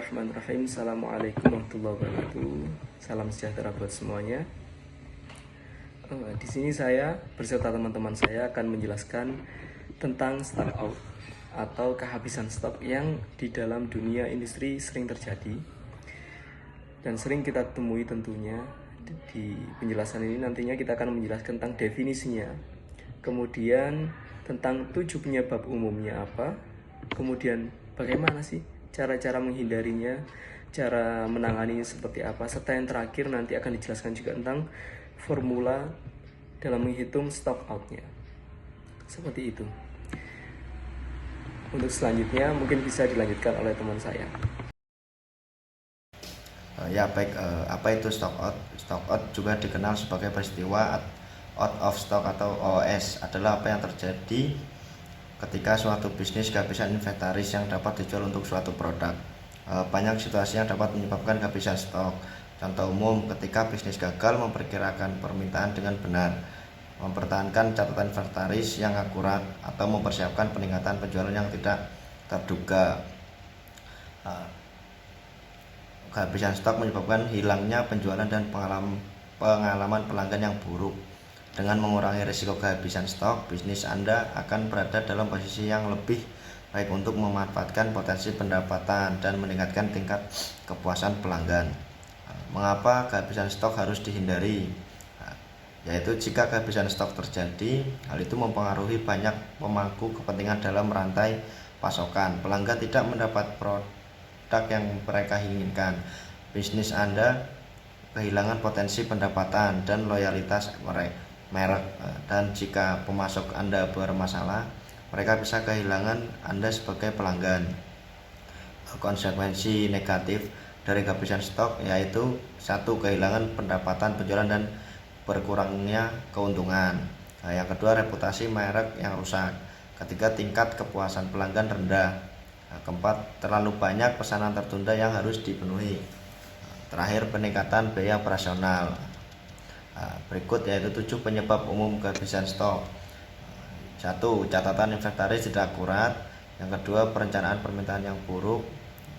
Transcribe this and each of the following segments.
Bismillahirrahmanirrahim. Assalamualaikum warahmatullahi wabarakatuh. Salam sejahtera buat semuanya. Di sini saya beserta teman-teman saya akan menjelaskan tentang stock out atau kehabisan stok yang di dalam dunia industri sering terjadi dan sering kita temui tentunya. Di penjelasan ini nantinya kita akan menjelaskan tentang definisinya, kemudian tentang 7 penyebab umumnya apa, kemudian bagaimana sih cara-cara menghindarinya, cara menanganinya seperti apa, serta yang terakhir nanti akan dijelaskan juga tentang formula dalam menghitung stock outnya. Seperti itu. Untuk selanjutnya mungkin bisa dilanjutkan oleh teman saya. Ya baik, apa itu stock out? Stock out juga dikenal sebagai peristiwa out of stock atau OOS, adalah apa yang terjadi ketika suatu bisnis kehabisan inventaris yang dapat dijual untuk suatu produk. Banyak situasi yang dapat menyebabkan kehabisan stok. Contoh umum, ketika bisnis gagal memperkirakan permintaan dengan benar, mempertahankan catatan inventaris yang akurat, atau mempersiapkan peningkatan penjualan yang tidak terduga. Kehabisan stok menyebabkan hilangnya penjualan dan pengalaman pelanggan yang buruk. Dengan mengurangi risiko kehabisan stok, bisnis Anda akan berada dalam posisi yang lebih baik untuk memanfaatkan potensi pendapatan dan meningkatkan tingkat kepuasan pelanggan. Mengapa kehabisan stok harus dihindari? Yaitu jika kehabisan stok terjadi, hal itu mempengaruhi banyak pemangku kepentingan dalam rantai pasokan. Pelanggan tidak mendapat produk yang mereka inginkan. Bisnis Anda kehilangan potensi pendapatan dan loyalitas merek, dan jika pemasok Anda bermasalah, mereka bisa kehilangan Anda sebagai pelanggan. Konsekuensi negatif dari kehabisan stok yaitu 1. Kehilangan pendapatan penjualan dan berkurangnya keuntungan. Yang kedua, reputasi merek yang rusak. Ketiga, tingkat kepuasan pelanggan rendah. Keempat, terlalu banyak pesanan tertunda yang harus dipenuhi. Terakhir, peningkatan biaya operasional. Berikut yaitu 7 penyebab umum kehabisan stok. 1. Catatan inventaris tidak akurat. Yang kedua, perencanaan permintaan yang buruk.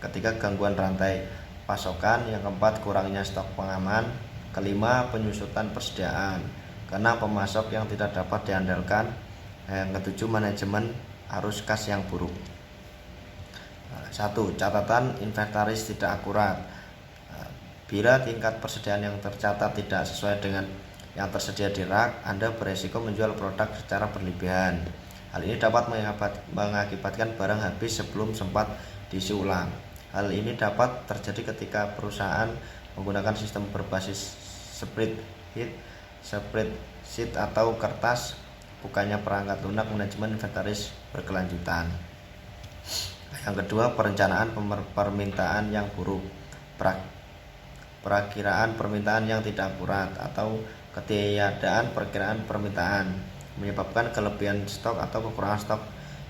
Ketiga, gangguan rantai pasokan. Yang keempat, kurangnya stok pengaman. Kelima, penyusutan persediaan karena pemasok yang tidak dapat diandalkan. Yang ketujuh, manajemen arus kas yang buruk. 1. Catatan inventaris tidak akurat. Bila tingkat persediaan yang tercatat tidak sesuai dengan yang tersedia di rak, Anda beresiko menjual produk secara berlebihan. Hal ini dapat mengakibatkan barang habis sebelum sempat diisi ulang. Hal ini dapat terjadi ketika perusahaan menggunakan sistem berbasis spreadsheet atau kertas, bukannya perangkat lunak manajemen inventaris berkelanjutan. Yang kedua, perencanaan permintaan yang buruk. Perakiraan permintaan yang tidak akurat atau ketiadaan perkiraan permintaan menyebabkan kelebihan stok atau kekurangan stok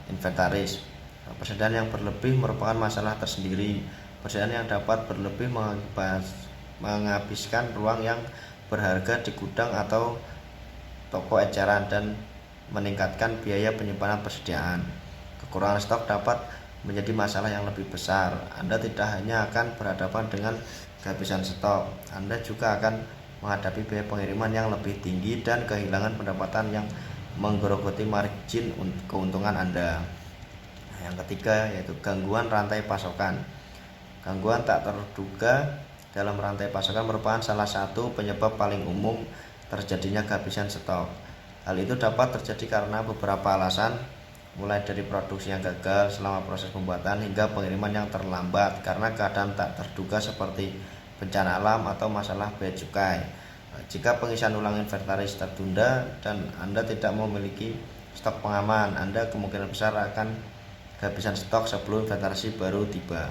inventaris. Persediaan yang berlebih merupakan masalah tersendiri. Persediaan yang dapat berlebih menghabiskan ruang yang berharga di gudang atau toko eceran dan meningkatkan biaya penyimpanan persediaan. Kekurangan stok dapat menjadi masalah yang lebih besar. Anda tidak hanya akan berhadapan dengan kehabisan stok, Anda juga akan menghadapi biaya pengiriman yang lebih tinggi dan kehilangan pendapatan yang menggerogoti margin keuntungan Anda. Yang ketiga yaitu gangguan rantai pasokan. Gangguan tak terduga dalam rantai pasokan merupakan salah satu penyebab paling umum terjadinya kehabisan stok. Hal itu dapat terjadi karena beberapa alasan, mulai dari produksi yang gagal selama proses pembuatan hingga pengiriman yang terlambat karena keadaan tak terduga seperti bencana alam atau masalah bea cukai. Jika pengisian ulang inventaris tertunda dan Anda tidak memiliki stok pengaman, Anda kemungkinan besar akan kehabisan stok sebelum inventaris baru tiba.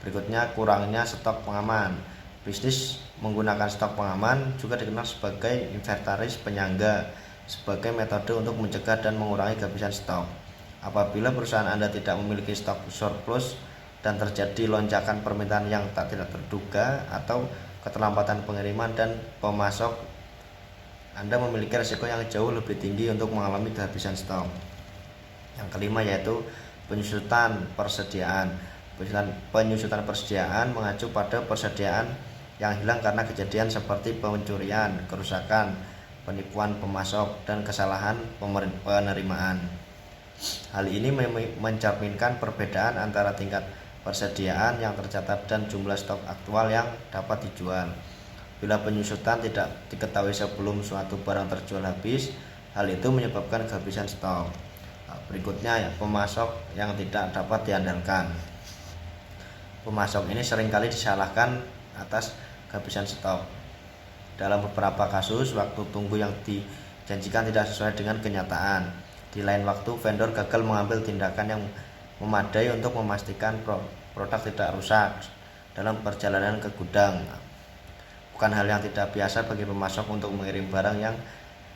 Berikutnya, kurangnya stok pengaman. Bisnis menggunakan stok pengaman juga dikenal sebagai inventaris penyangga sebagai metode untuk mencegah dan mengurangi kehabisan stok. Apabila perusahaan Anda tidak memiliki stok surplus dan terjadi lonjakan permintaan yang tidak terduga atau keterlambatan pengiriman dan pemasok, Anda memiliki risiko yang jauh lebih tinggi untuk mengalami kehabisan stok. Yang kelima yaitu penyusutan persediaan. Penyusutan persediaan mengacu pada persediaan yang hilang karena kejadian seperti pencurian, kerusakan, penipuan pemasok, dan kesalahan penerimaan. Hal ini mencerminkan perbedaan antara tingkat persediaan yang tercatat dan jumlah stok aktual yang dapat dijual. Bila penyusutan tidak diketahui sebelum suatu barang terjual habis, hal itu menyebabkan kehabisan stok. Berikutnya pemasok yang tidak dapat diandalkan. Pemasok ini seringkali disalahkan atas kehabisan stok. Dalam beberapa kasus, waktu tunggu yang dijanjikan tidak sesuai dengan kenyataan. Di lain waktu, vendor gagal mengambil tindakan yang memadai untuk memastikan produk tidak rusak dalam perjalanan ke gudang. Bukan hal yang tidak biasa bagi pemasok untuk mengirim barang yang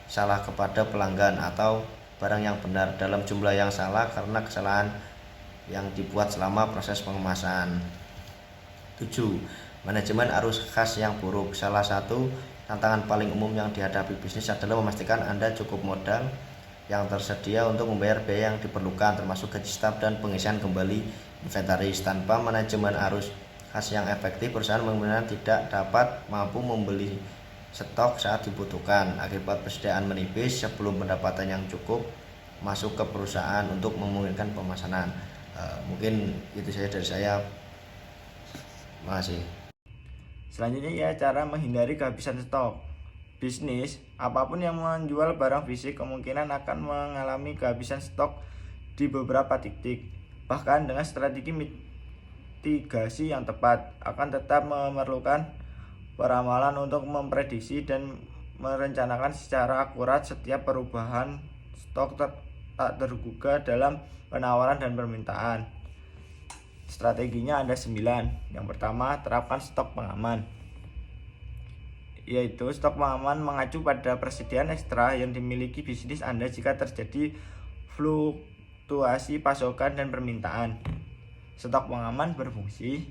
salah kepada pelanggan atau barang yang benar dalam jumlah yang salah karena kesalahan yang dibuat selama proses pengemasan. 7. Manajemen arus kas yang buruk. Salah satu tantangan paling umum yang dihadapi bisnis adalah memastikan Anda cukup modal yang tersedia untuk membayar biaya yang diperlukan, termasuk gaji staf dan pengisian kembali inventaris. Tanpa manajemen arus kas yang efektif, perusahaan kemungkinan tidak dapat mampu membeli stok saat dibutuhkan. Akibat persediaan menipis sebelum pendapatan yang cukup masuk ke perusahaan untuk memungkinkan pemesanan. Mungkin itu saja dari saya. Terima kasih. Selanjutnya ya, cara menghindari kehabisan stok. Bisnis apapun yang menjual barang fisik kemungkinan akan mengalami kehabisan stok di beberapa titik. Bahkan dengan strategi mitigasi yang tepat, akan tetap memerlukan peramalan untuk memprediksi dan merencanakan secara akurat setiap perubahan stok tak terduga dalam penawaran dan permintaan. Strateginya ada 9. Yang pertama, terapkan stok pengaman, yaitu stok pengaman mengacu pada persediaan ekstra yang dimiliki bisnis Anda jika terjadi fluktuasi pasokan dan permintaan. Stok pengaman berfungsi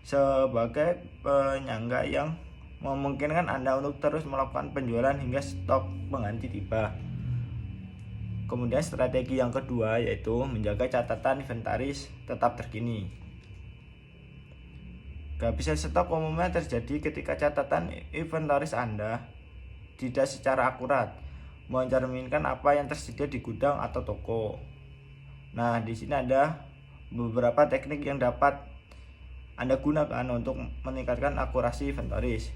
sebagai penyangga yang memungkinkan Anda untuk terus melakukan penjualan hingga stok pengganti tiba. Kemudian strategi yang kedua yaitu menjaga catatan inventaris tetap terkini. Kehabisan stok umumnya terjadi ketika catatan inventaris Anda tidak secara akurat mencerminkan apa yang tersedia di gudang atau toko. Nah, di sini ada beberapa teknik yang dapat Anda gunakan untuk meningkatkan akurasi inventaris,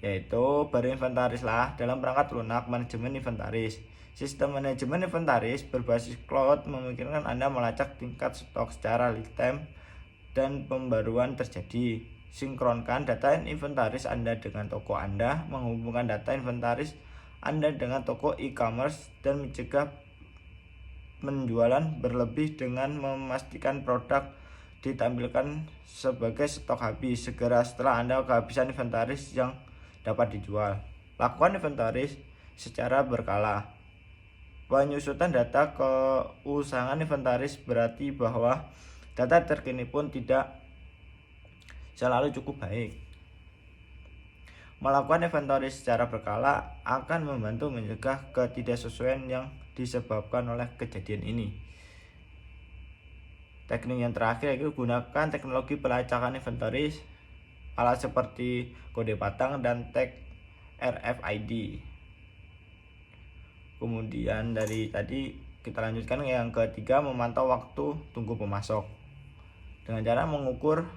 yaitu berinventarislah dalam perangkat lunak manajemen inventaris. Sistem manajemen inventaris berbasis cloud memungkinkan Anda melacak tingkat stok secara real time dan pembaruan terjadi. Sinkronkan data inventaris Anda dengan toko Anda, menghubungkan data inventaris Anda dengan toko e-commerce, dan mencegah penjualan berlebih dengan memastikan produk ditampilkan sebagai stok habis segera setelah Anda kehabisan inventaris yang dapat dijual. Lakukan inventaris secara berkala. Penyusutan data keusangan inventaris berarti bahwa data terkini pun tidak selalu cukup baik. Melakukan inventaris secara berkala akan membantu mencegah ketidaksesuaian yang disebabkan oleh kejadian ini. Teknik yang terakhir yaitu gunakan teknologi pelacakan inventaris, alat seperti kode batang dan tag RFID. Kemudian dari tadi kita lanjutkan yang ketiga, memantau waktu tunggu pemasok. Dengan cara mengukur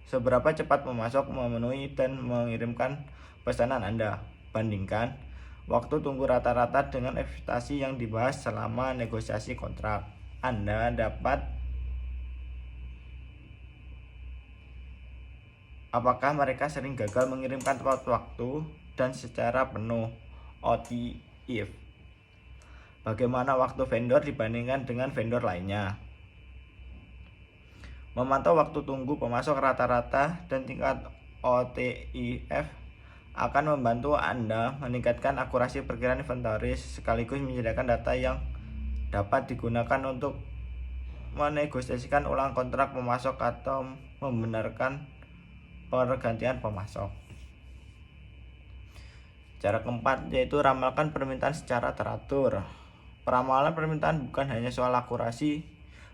seberapa cepat pemasok memenuhi dan mengirimkan pesanan Anda. Bandingkan waktu tunggu rata-rata dengan ekspektasi yang dibahas selama negosiasi kontrak. Anda dapat apakah mereka sering gagal mengirimkan tepat waktu dan secara penuh OTIF. Bagaimana waktu vendor dibandingkan dengan vendor lainnya. Memantau waktu tunggu pemasok rata-rata dan tingkat OTIF akan membantu Anda meningkatkan akurasi perkiraan inventaris sekaligus menyediakan data yang dapat digunakan untuk menegosiasikan ulang kontrak pemasok atau membenarkan pergantian pemasok. Cara keempat yaitu ramalkan permintaan secara teratur. Peramalan permintaan bukan hanya soal akurasi,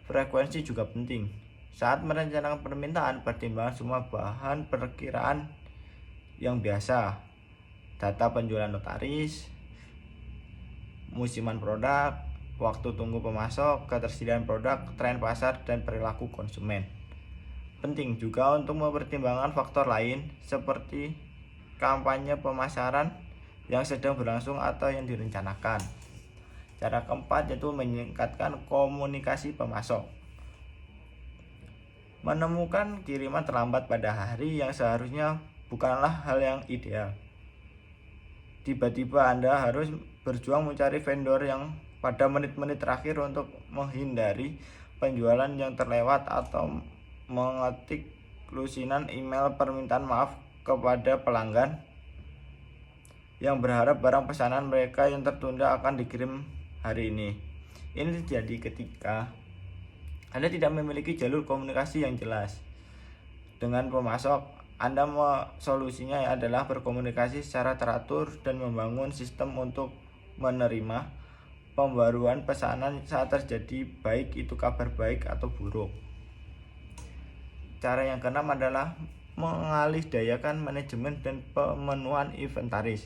frekuensi juga penting. Saat merencanakan permintaan, pertimbangan semua bahan perkiraan yang biasa, data penjualan notaris, musiman produk, waktu tunggu pemasok, ketersediaan produk, tren pasar, dan perilaku konsumen. Penting juga untuk mempertimbangkan faktor lain seperti kampanye pemasaran yang sedang berlangsung atau yang direncanakan. Cara keempat yaitu meningkatkan komunikasi pemasok. Menemukan kiriman terlambat pada hari yang seharusnya bukanlah hal yang ideal. Tiba-tiba Anda harus berjuang mencari vendor yang pada menit-menit terakhir untuk menghindari penjualan yang terlewat atau mengetik lusinan email permintaan maaf kepada pelanggan yang berharap barang pesanan mereka yang tertunda akan dikirim hari ini. Ini terjadi ketika Anda tidak memiliki jalur komunikasi yang jelas dengan pemasok. Solusinya adalah berkomunikasi secara teratur dan membangun sistem untuk menerima pembaruan pesanan saat terjadi, baik itu kabar baik atau buruk. Cara yang keenam adalah mengalihdayakan manajemen dan pemenuhan inventaris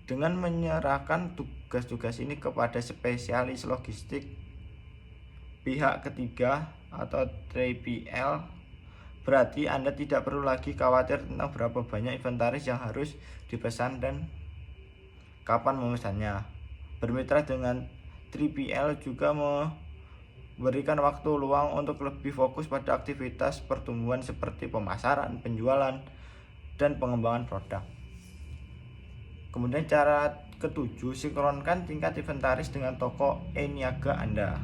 dengan menyerahkan tugas-tugas ini kepada spesialis logistik pihak ketiga atau 3PL. Berarti Anda tidak perlu lagi khawatir tentang berapa banyak inventaris yang harus dipesan dan kapan memesannya. Bermitra dengan 3PL juga memberikan waktu luang untuk lebih fokus pada aktivitas pertumbuhan seperti pemasaran, penjualan, dan pengembangan produk. Kemudian cara ketujuh, sinkronkan tingkat inventaris dengan toko e-niaga Anda.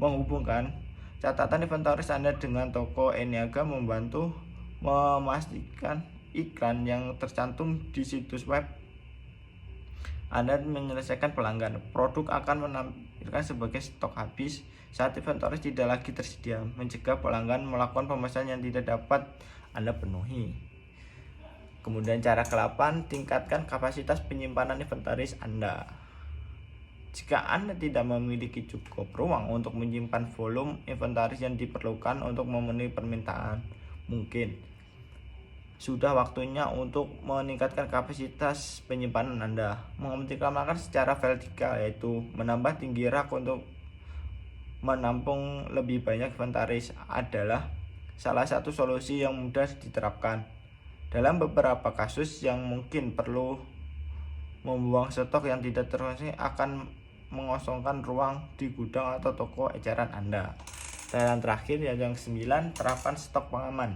Menghubungkan catatan inventaris Anda dengan toko e-niaga membantu memastikan iklan yang tercantum di situs web Anda menyelesaikan pelanggan. Produk akan menampilkan sebagai stok habis saat inventaris tidak lagi tersedia, mencegah pelanggan melakukan pemesanan yang tidak dapat Anda penuhi. Kemudian cara ke-8, tingkatkan kapasitas penyimpanan inventaris Anda. Jika Anda tidak memiliki cukup ruang untuk menyimpan volume inventaris yang diperlukan untuk memenuhi permintaan, mungkin sudah waktunya untuk meningkatkan kapasitas penyimpanan Anda. Mengoptimalkan secara vertikal, yaitu menambah tinggi rak untuk menampung lebih banyak inventaris, adalah salah satu solusi yang mudah diterapkan. Dalam beberapa kasus yang mungkin perlu membuang stok yang tidak terkonsumsi akan mengosongkan ruang di gudang atau toko eceran Anda. Dan yang terakhir yang 9, terapkan stok pengaman.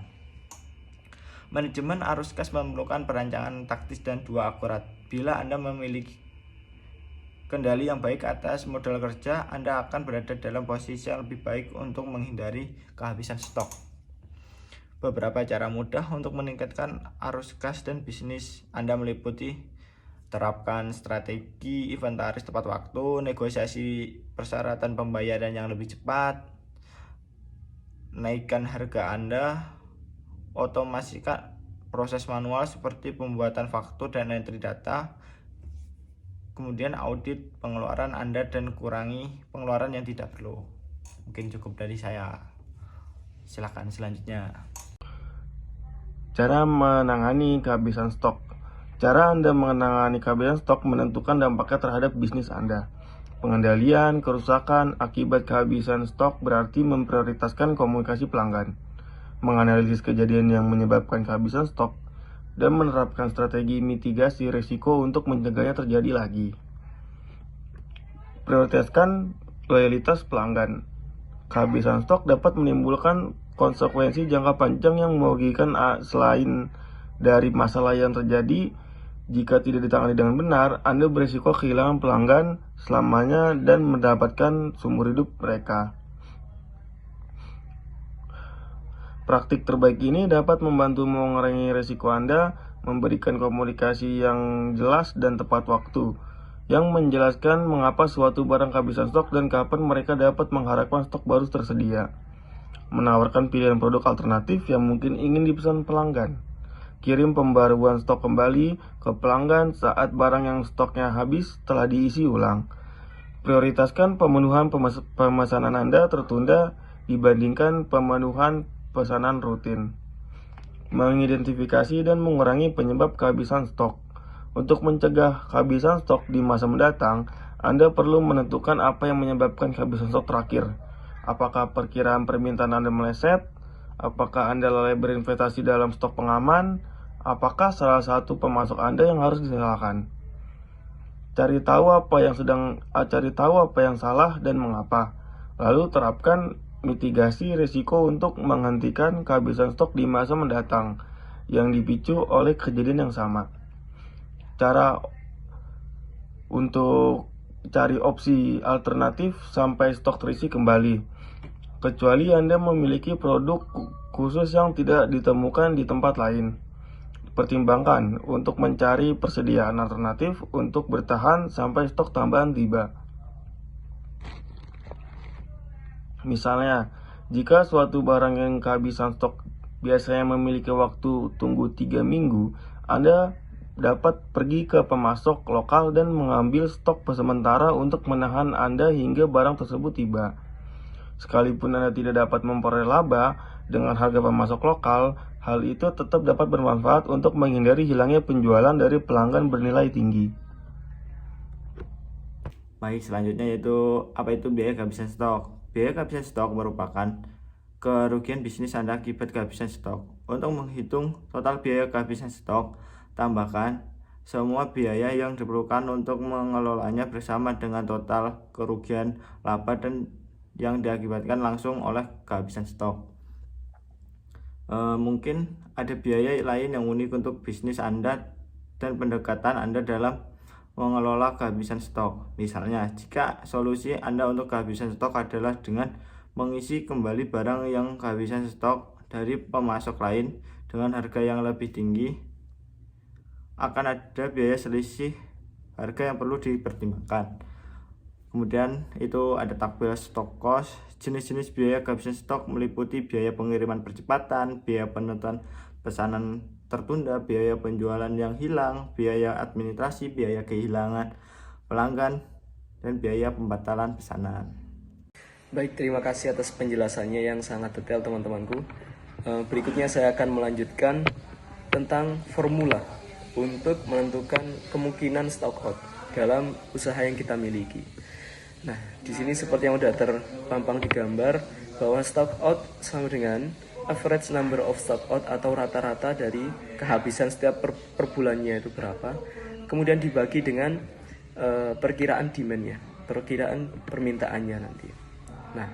Manajemen arus kas memerlukan perancangan taktis dan dua akurat. Bila Anda memiliki kendali yang baik atas modal kerja, Anda akan berada dalam posisi yang lebih baik untuk menghindari kehabisan stok. Beberapa cara mudah untuk meningkatkan arus kas dan bisnis Anda meliputi: terapkan strategi inventaris tepat waktu, negosiasi persyaratan pembayaran yang lebih cepat, naikkan harga Anda, otomasikan proses manual seperti pembuatan faktur dan entry data, kemudian audit pengeluaran Anda dan kurangi pengeluaran yang tidak perlu. Mungkin cukup dari saya. Silakan selanjutnya. Cara menangani kehabisan stok. Cara Anda menangani kehabisan stok menentukan dampaknya terhadap bisnis Anda. Pengendalian kerusakan akibat kehabisan stok berarti memprioritaskan komunikasi pelanggan, menganalisis kejadian yang menyebabkan kehabisan stok, dan menerapkan strategi mitigasi risiko untuk mencegahnya terjadi lagi. Prioritaskan loyalitas pelanggan. Kehabisan stok dapat menimbulkan konsekuensi jangka panjang yang merugikan. Selain dari masalah yang terjadi, jika tidak ditangani dengan benar, Anda berisiko kehilangan pelanggan selamanya dan mendapatkan seumur hidup mereka. Praktik terbaik ini dapat membantu mengurangi risiko Anda, memberikan komunikasi yang jelas dan tepat waktu, yang menjelaskan mengapa suatu barang kehabisan stok dan kapan mereka dapat mengharapkan stok baru tersedia. Menawarkan pilihan produk alternatif yang mungkin ingin dipesan pelanggan. Kirim pembaruan stok kembali ke pelanggan saat barang yang stoknya habis telah diisi ulang. Prioritaskan pemenuhan pemesanan Anda tertunda dibandingkan pemenuhan pesanan rutin. Mengidentifikasi dan mengurangi penyebab kehabisan stok. Untuk mencegah kehabisan stok di masa mendatang, Anda perlu menentukan apa yang menyebabkan kehabisan stok terakhir. Apakah perkiraan permintaan Anda meleset? Apakah Anda lalai berinvestasi dalam stok pengaman? Apakah salah satu pemasok Anda yang harus disalahkan? Cari tahu apa yang salah dan mengapa. Lalu terapkan mitigasi risiko untuk menghentikan kehabisan stok di masa mendatang yang dipicu oleh kejadian yang sama. Cara untuk cari opsi alternatif sampai stok terisi kembali. Kecuali Anda memiliki produk khusus yang tidak ditemukan di tempat lain. Pertimbangkan untuk mencari persediaan alternatif untuk bertahan sampai stok tambahan tiba. Misalnya, jika suatu barang yang kehabisan stok biasanya memiliki waktu tunggu 3 minggu, Anda dapat pergi ke pemasok lokal dan mengambil stok sementara untuk menahan Anda hingga barang tersebut tiba. Sekalipun Anda tidak dapat memperoleh laba dengan harga pemasok lokal, hal itu tetap dapat bermanfaat untuk menghindari hilangnya penjualan dari pelanggan bernilai tinggi. Baik, selanjutnya yaitu apa itu biaya kehabisan stok. Biaya kehabisan stok merupakan kerugian bisnis Anda akibat kehabisan stok. Untuk menghitung total biaya kehabisan stok, tambahkan semua biaya yang diperlukan untuk mengelolanya bersama dengan total kerugian laba dan yang diakibatkan langsung oleh kehabisan stok. Mungkin ada biaya lain yang unik untuk bisnis Anda dan pendekatan Anda dalam mengelola kehabisan stok. Misalnya, jika solusi Anda untuk kehabisan stok adalah dengan mengisi kembali barang yang kehabisan stok dari pemasok lain dengan harga yang lebih tinggi, akan ada biaya selisih harga yang perlu dipertimbangkan. Kemudian itu ada tabel stok cost. Jenis-jenis biaya kehabisan stok meliputi biaya pengiriman percepatan, biaya penentuan pesanan tertunda, biaya penjualan yang hilang, biaya administrasi, biaya kehilangan pelanggan, dan biaya pembatalan pesanan. Baik, terima kasih atas penjelasannya yang sangat detail teman-temanku. Berikutnya saya akan melanjutkan tentang formula untuk menentukan kemungkinan stock out dalam usaha yang kita miliki. Nah, di sini seperti yang sudah terpampang di gambar bahwa stock out sama dengan average number of stock out atau rata-rata dari kehabisan setiap per bulannya itu berapa, kemudian dibagi dengan perkiraan demand-nya, perkiraan permintaannya nanti. Nah,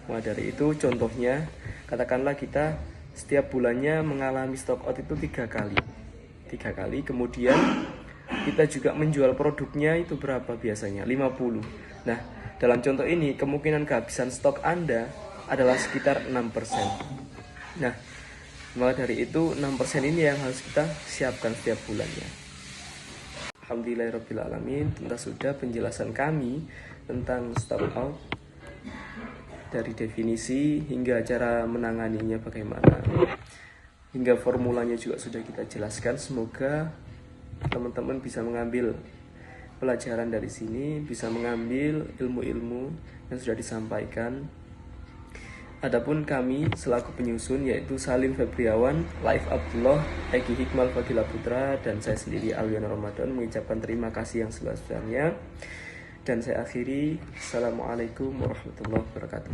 mulai dari itu contohnya katakanlah kita setiap bulannya mengalami stock out itu 3 kali, kemudian kita juga menjual produknya itu berapa biasanya? 50. Nah, dalam contoh ini kemungkinan kehabisan stok Anda adalah sekitar 6%. Nah, maka dari itu 6% ini yang harus kita siapkan setiap bulannya. Alhamdulillahirrabbilalamin, tuntas sudah penjelasan kami tentang stock out, dari definisi hingga cara menanganinya bagaimana, hingga formulanya juga sudah kita jelaskan. Semoga teman-teman bisa mengambil pelajaran dari sini, bisa mengambil ilmu-ilmu yang sudah disampaikan. Adapun kami selaku penyusun yaitu Salim Febriawan, Laif Abdullah, Egi Hikmal Fadila Putra, dan saya sendiri Alwiana Ramadan mengucapkan terima kasih yang sebesar-besarnya. Dan saya akhiri, Assalamualaikum warahmatullahi wabarakatuh.